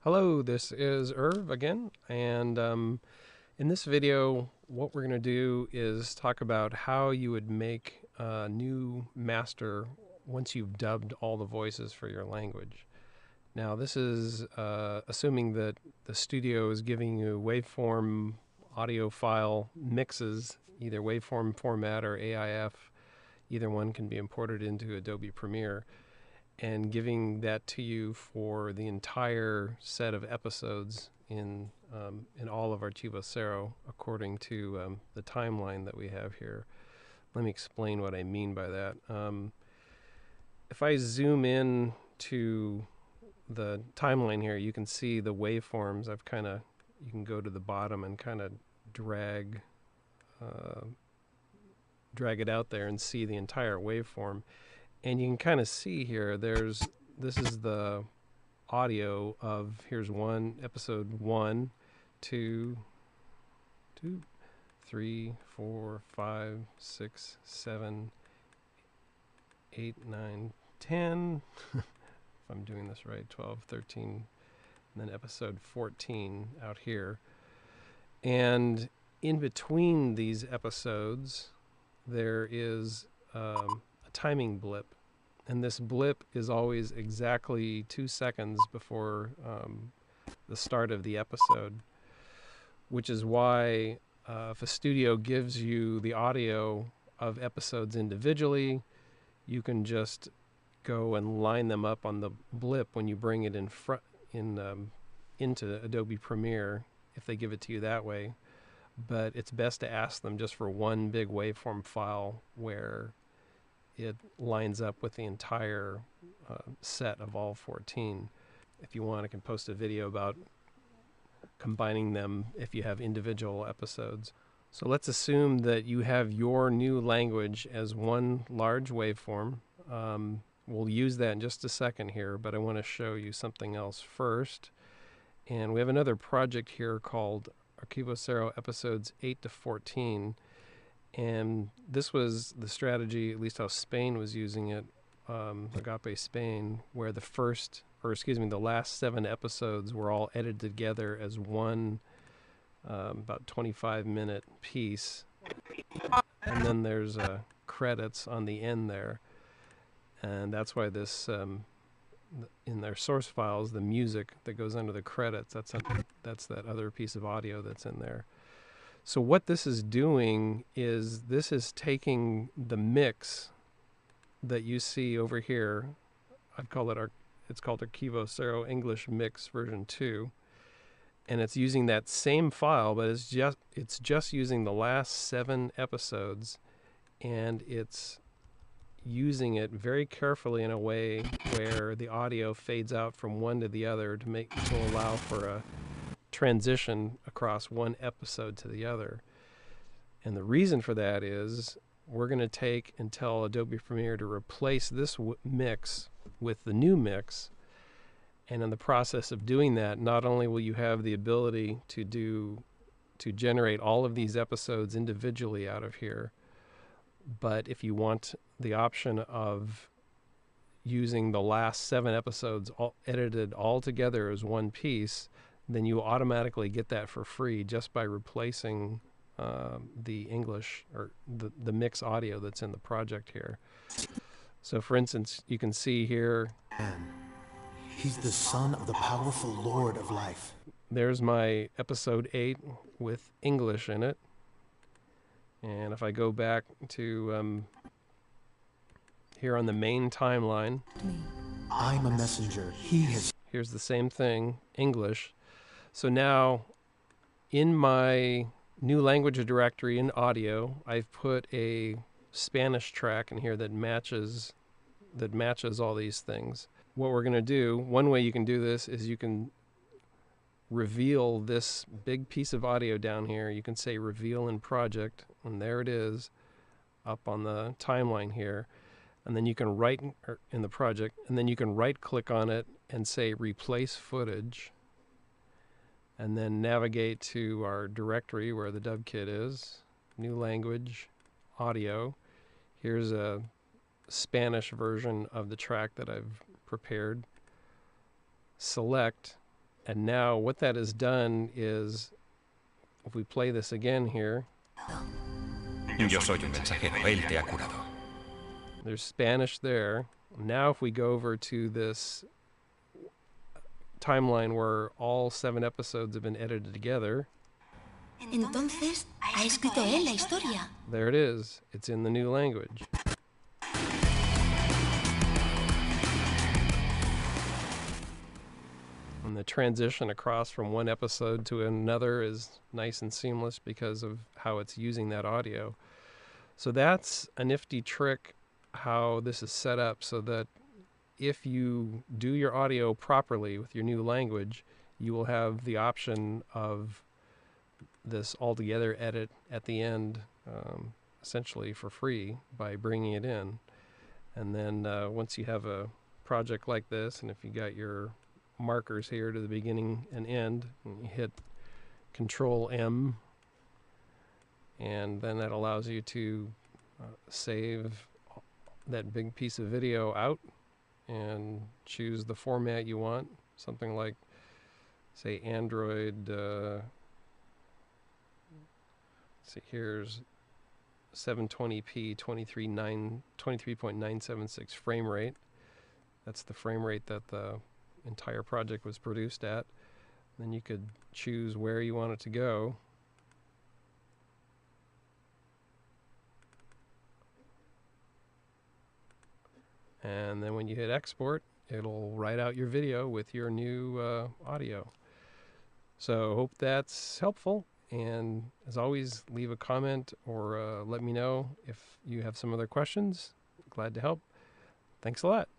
Hello, this is Irv again, and in this video what we're going to do is talk about how you would make a new master once you've dubbed all the voices for your language. Now this is assuming that the studio is giving you waveform audio file mixes, either waveform format or AIF. Either one can be imported into Adobe Premiere, and giving that to you for the entire set of episodes in all of Archivo Cero according to the timeline that we have here. Let me explain what I mean by that. If I zoom in to the timeline here, you can see the waveforms. You can go to the bottom and kind of drag it out there and see the entire waveform. And you can kind of see here, this is the audio of, here's episode 1, 2, 3, 4, 5, 6, 7, 8, 9, 10, if I'm doing this right, 12, 13, and then episode 14 out here. And in between these episodes, there is a timing blip, and this blip is always exactly 2 seconds before the start of the episode, which is why if a studio gives you the audio of episodes individually, you can just go and line them up on the blip when you bring it into Adobe Premiere if they give it to you that way. But it's best to ask them just for one big waveform file where it lines up with the entire set of all 14. If you want, I can post a video about combining them if you have individual episodes. So let's assume that you have your new language as one large waveform. We'll use that in just a second here, but I want to show you something else first. And we have another project here called Archivo Cero episodes 8 to 14. And this was the strategy, at least how Spain was using it, Agape Spain, where the last 7 episodes were all edited together as one about 25-minute piece. And then there's credits on the end there. And that's why this, in their source files, the music that goes under the credits, that's that other piece of audio that's in there. So what this is doing is this is taking the mix that you see over here. I'd call it it's called Archivo Cero English Mix version 2, and it's using that same file, but it's just using the last 7 episodes, and it's using it very carefully in a way where the audio fades out from one to the other to allow for a transition across one episode to the other. And the reason for that is we're going to take and tell Adobe Premiere to replace this mix with the new mix. And in the process of doing that, not only will you have the ability to generate all of these episodes individually out of here, but if you want the option of using the last 7 episodes edited all together as one piece, then you automatically get that for free just by replacing the English or the mix audio that's in the project here. So for instance, you can see here, he's the son of the powerful Lord of life. There's my episode 8 with English in it. And if I go back to here on the main timeline, I'm a messenger. Here's the same thing, English. So now in my new language directory in audio, I've put a Spanish track in here that matches all these things. What we're going to do, one way you can do this is you can reveal this big piece of audio down here. You can say reveal in project, and there it is up on the timeline here. And then you can in the project, and then you can right click on it and say replace footage, and then navigate to our directory where the dub kit is, new language, audio. Here's a Spanish version of the track that I've prepared. Select, And now what that has done is, if we play this again here, Yo soy un mensajero, él te ha curado. there's Spanish there. Now if we go over to this timeline where all 7 episodes have been edited together, Entonces, ha escrito él la historia. there it is. It's in the new language. And the transition across from one episode to another is nice and seamless because of how it's using that audio. So that's a nifty trick, how this is set up, so that if you do your audio properly with your new language, you will have the option of this altogether edit at the end, essentially for free by bringing it in. And then once you have a project like this, and if you got your markers here to the beginning and end, and you hit Control M, and then that allows you to save that big piece of video out and choose the format you want, something like, say, Android. Let's see, here's 720p 23.976 frame rate. That's the frame rate that the entire project was produced at. Then you could choose where you want it to go. And then when you hit export, it'll write out your video with your new audio. So hope that's helpful. And as always, leave a comment or let me know if you have some other questions. Glad to help. Thanks a lot.